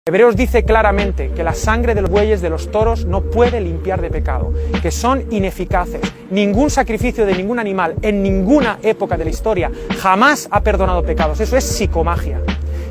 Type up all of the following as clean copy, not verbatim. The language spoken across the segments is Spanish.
Hebreos dice claramente que la sangre de los bueyes, de los toros, no puede limpiar de pecado, que son ineficaces. Ningún sacrificio de ningún animal en ninguna época de la historia jamás ha perdonado pecados. Eso es psicomagia.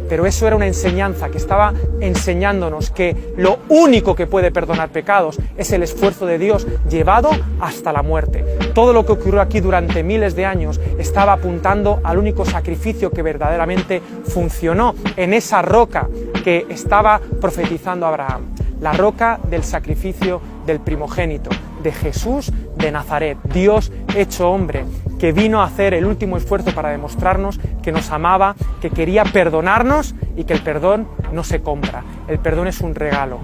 Pero eso era una enseñanza que estaba enseñándonos que lo único que puede perdonar pecados es el esfuerzo de Dios llevado hasta la muerte. Todo lo que ocurrió aquí durante miles de años estaba apuntando al único sacrificio que verdaderamente funcionó en esa roca que estaba profetizando Abraham. La roca del sacrificio del primogénito, de Jesús de Nazaret, Dios hecho hombre, que vino a hacer el último esfuerzo para demostrarnos que nos amaba, que quería perdonarnos y que el perdón no se compra, el perdón es un regalo.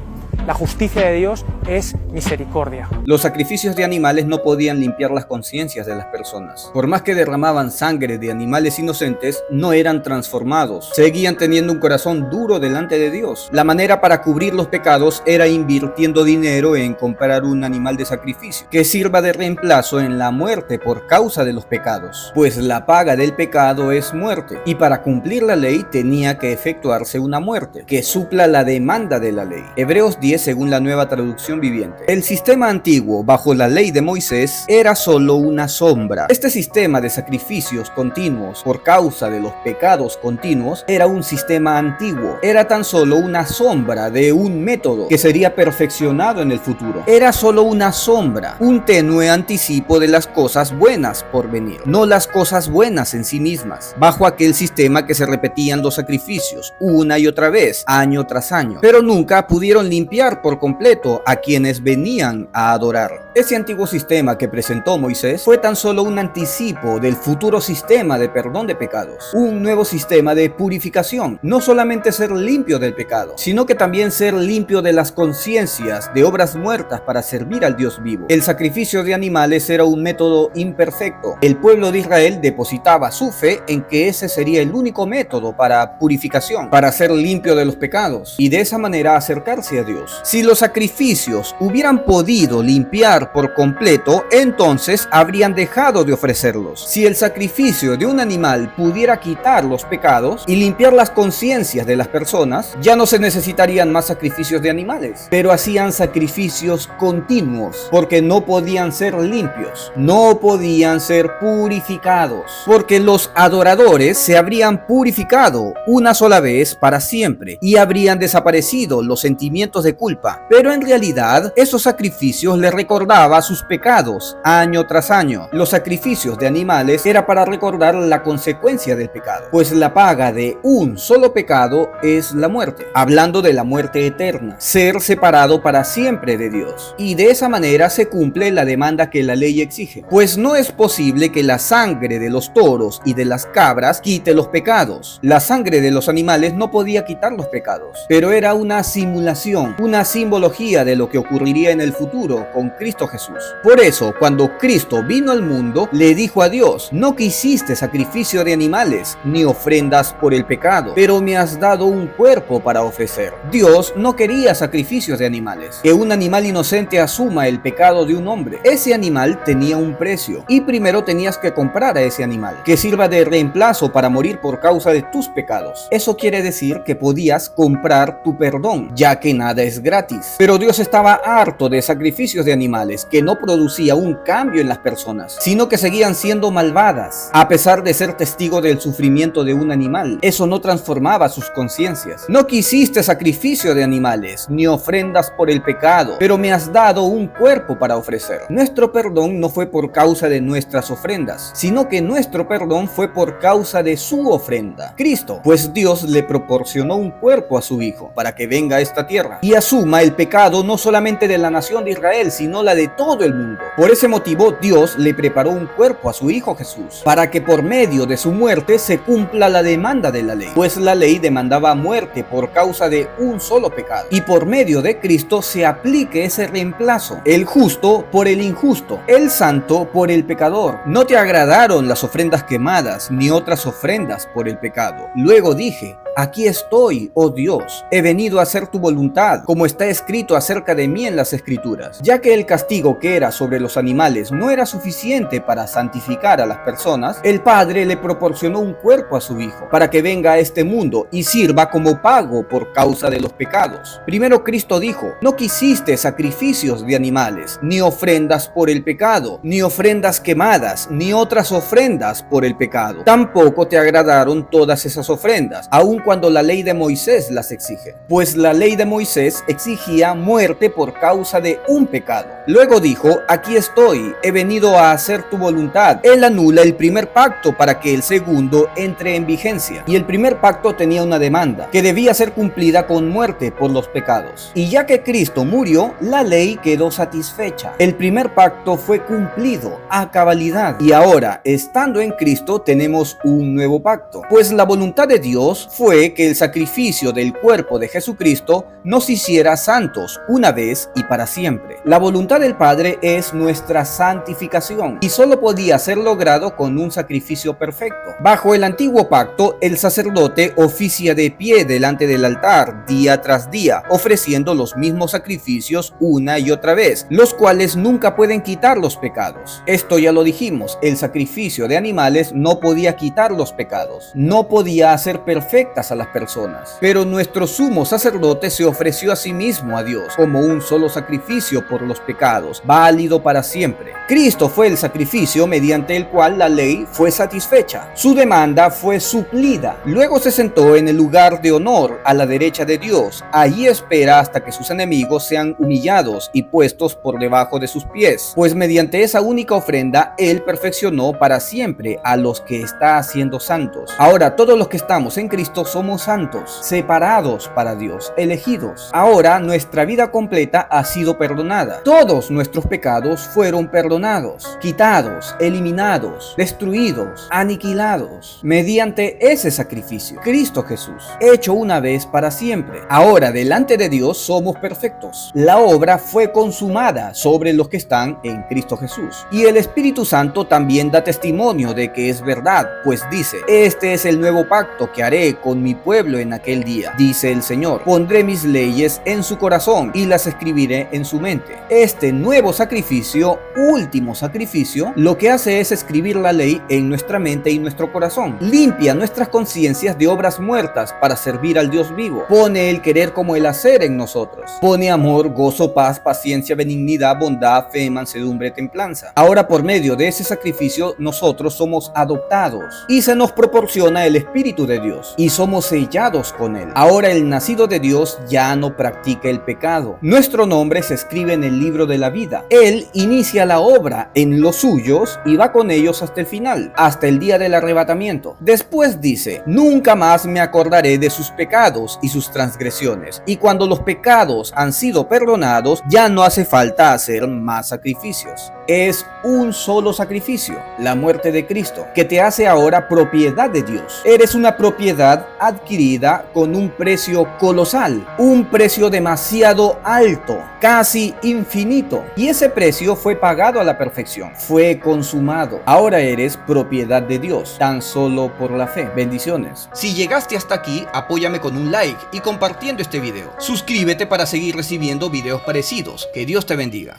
La justicia de Dios es misericordia. Los sacrificios de animales no podían limpiar las conciencias de las personas. Por más que derramaban sangre de animales inocentes, no eran transformados. Seguían teniendo un corazón duro delante de Dios. La manera para cubrir los pecados era invirtiendo dinero en comprar un animal de sacrificio que sirva de reemplazo en la muerte por causa de los pecados. Pues la paga del pecado es muerte. Y para cumplir la ley tenía que efectuarse una muerte que supla la demanda de la ley. Hebreos 10 según la Nueva Traducción Viviente. El sistema antiguo bajo la ley de Moisés era solo una sombra. Este sistema de sacrificios continuos por causa de los pecados continuos era un sistema antiguo. Era tan solo una sombra de un método que sería perfeccionado en el futuro. Era solo una sombra, un tenue anticipo de las cosas buenas por venir, no las cosas buenas en sí mismas, bajo aquel sistema que se repetían los sacrificios una y otra vez, año tras año, pero nunca pudieron limpiar por completo a quienes venían a adorar. Ese antiguo sistema que presentó Moisés fue tan solo un anticipo del futuro sistema de perdón de pecados, un nuevo sistema de purificación, no solamente ser limpio del pecado, sino que también ser limpio de las conciencias de obras muertas para servir al Dios vivo. El sacrificio de animales era un método imperfecto. El pueblo de Israel depositaba su fe en que ese sería el único método para purificación, para ser limpio de los pecados y de esa manera acercarse a Dios. Si los sacrificios hubieran podido limpiar por completo, entonces habrían dejado de ofrecerlos. Si el sacrificio de un animal pudiera quitar los pecados y limpiar las conciencias de las personas, ya no se necesitarían más sacrificios de animales. Pero hacían sacrificios continuos porque no podían ser limpios, no podían ser purificados, porque los adoradores se habrían purificado una sola vez para siempre y habrían desaparecido los sentimientos de culpa, pero en realidad esos sacrificios le recordaba sus pecados año tras año. Los sacrificios de animales era para recordar la consecuencia del pecado, pues la paga de un solo pecado es la muerte, hablando de la muerte eterna, ser separado para siempre de Dios, y de esa manera se cumple la demanda que la ley exige, pues no es posible que la sangre de los toros y de las cabras quite los pecados. La sangre de los animales no podía quitar los pecados, pero era una simulación, una simbología de lo que ocurriría en el futuro con Cristo Jesús. Por eso, cuando Cristo vino al mundo, le dijo a Dios: no quisiste sacrificio de animales, ni ofrendas por el pecado, pero me has dado un cuerpo para ofrecer. Dios no quería sacrificios de animales, que un animal inocente asuma el pecado de un hombre. Ese animal tenía un precio, y primero tenías que comprar a ese animal, que sirva de reemplazo para morir por causa de tus pecados. Eso quiere decir que podías comprar tu perdón, ya que nada es gratis. Pero Dios estaba harto de sacrificios de animales que no producía un cambio en las personas, sino que seguían siendo malvadas, a pesar de ser testigo del sufrimiento de un animal. Eso no transformaba sus conciencias. No quisiste sacrificio de animales, ni ofrendas por el pecado, pero me has dado un cuerpo para ofrecer. Nuestro perdón no fue por causa de nuestras ofrendas, sino que nuestro perdón fue por causa de su ofrenda, Cristo, pues Dios le proporcionó un cuerpo a su Hijo para que venga a esta tierra y asuma el pecado no solamente de la nación de Israel, sino la de todo el mundo. Por ese motivo, Dios le preparó un cuerpo a su Hijo Jesús, para que por medio de su muerte se cumpla la demanda de la ley, pues la ley demandaba muerte por causa de un solo pecado, y por medio de Cristo se aplique ese reemplazo, el justo por el injusto, el santo por el pecador. No te agradaron las ofrendas quemadas, ni otras ofrendas por el pecado. Luego dije: aquí estoy, oh Dios, he venido a hacer tu voluntad, como está escrito acerca de mí en las Escrituras. Ya que el castigo que era sobre los animales no era suficiente para santificar a las personas, el Padre le proporcionó un cuerpo a su Hijo, para que venga a este mundo y sirva como pago por causa de los pecados. Primero Cristo dijo, no quisiste sacrificios de animales, ni ofrendas por el pecado, ni ofrendas quemadas, ni otras ofrendas por el pecado. Tampoco te agradaron todas esas ofrendas, aun cuando la ley de Moisés las exige. Pues la ley de Moisés exigía muerte por causa de un pecado. Luego dijo, aquí estoy, he venido a hacer tu voluntad. Él anula el primer pacto para que el segundo entre en vigencia. Y el primer pacto tenía una demanda, que debía ser cumplida con muerte por los pecados. Y ya que Cristo murió, la ley quedó satisfecha. El primer pacto fue cumplido a cabalidad. Y ahora, estando en Cristo, tenemos un nuevo pacto. Pues la voluntad de Dios fue que el sacrificio del cuerpo de Jesucristo nos hiciera santos una vez y para siempre. La voluntad del Padre es nuestra santificación y solo podía ser logrado con un sacrificio perfecto. Bajo el antiguo pacto, el sacerdote oficia de pie delante del altar día tras día, ofreciendo los mismos sacrificios una y otra vez, los cuales nunca pueden quitar los pecados. Esto ya lo dijimos, el sacrificio de animales no podía quitar los pecados, no podía hacer perfectas a las personas, pero nuestro sumo sacerdote se ofreció a sí mismo a Dios como un solo sacrificio por los pecados, válido para siempre. Cristo fue el sacrificio mediante el cual la ley fue satisfecha. Su demanda fue suplida. Luego se sentó en el lugar de honor a la derecha de Dios. Allí espera hasta que sus enemigos sean humillados y puestos por debajo de sus pies. Pues mediante esa única ofrenda, Él perfeccionó para siempre a los que está haciendo santos. Ahora todos los que estamos en Cristo somos santos, separados para Dios, elegidos. Ahora nuestra vida completa ha sido perdonada. Todos nuestros pecados fueron perdonados, quitados, eliminados, destruidos, aniquilados, mediante ese sacrificio, Cristo Jesús, hecho una vez para siempre. Ahora delante de Dios somos perfectos. La obra fue consumada sobre los que están en Cristo Jesús. Y el Espíritu Santo también da testimonio de que es verdad, pues dice, este es el nuevo pacto que haré con mi pueblo en aquel día, dice el Señor. Pondré mis leyes en su corazón y las escribiré en su mente. Este nuevo sacrificio, último sacrificio, lo que hace es escribir la ley en nuestra mente y nuestro corazón. Limpia nuestras conciencias de obras muertas para servir al Dios vivo. Pone el querer como el hacer en nosotros. Pone amor, gozo, paz, paciencia, benignidad, bondad, fe, mansedumbre, templanza. Ahora por medio de ese sacrificio nosotros somos adoptados y se nos proporciona el Espíritu de Dios y somos sellados con Él. Ahora el nacido de Dios ya no practica el pecado. Nuestro nombre se escribe en el libro de la vida. Él inicia la obra en los suyos y va con ellos hasta el final, hasta el día del arrebatamiento. Después dice, nunca más me acordaré de sus pecados y sus transgresiones. Y cuando los pecados han sido perdonados, ya no hace falta hacer más sacrificios. Es un solo sacrificio, la muerte de Cristo, que te hace ahora propiedad de Dios. Eres una propiedad adquirida con un precio colosal, un precio demasiado alto, casi infinito. Y ese precio fue pagado a la perfección, fue consumado. Ahora eres propiedad de Dios, tan solo por la fe. Bendiciones. Si llegaste hasta aquí, apóyame con un like y compartiendo este video. Suscríbete para seguir recibiendo videos parecidos. Que Dios te bendiga.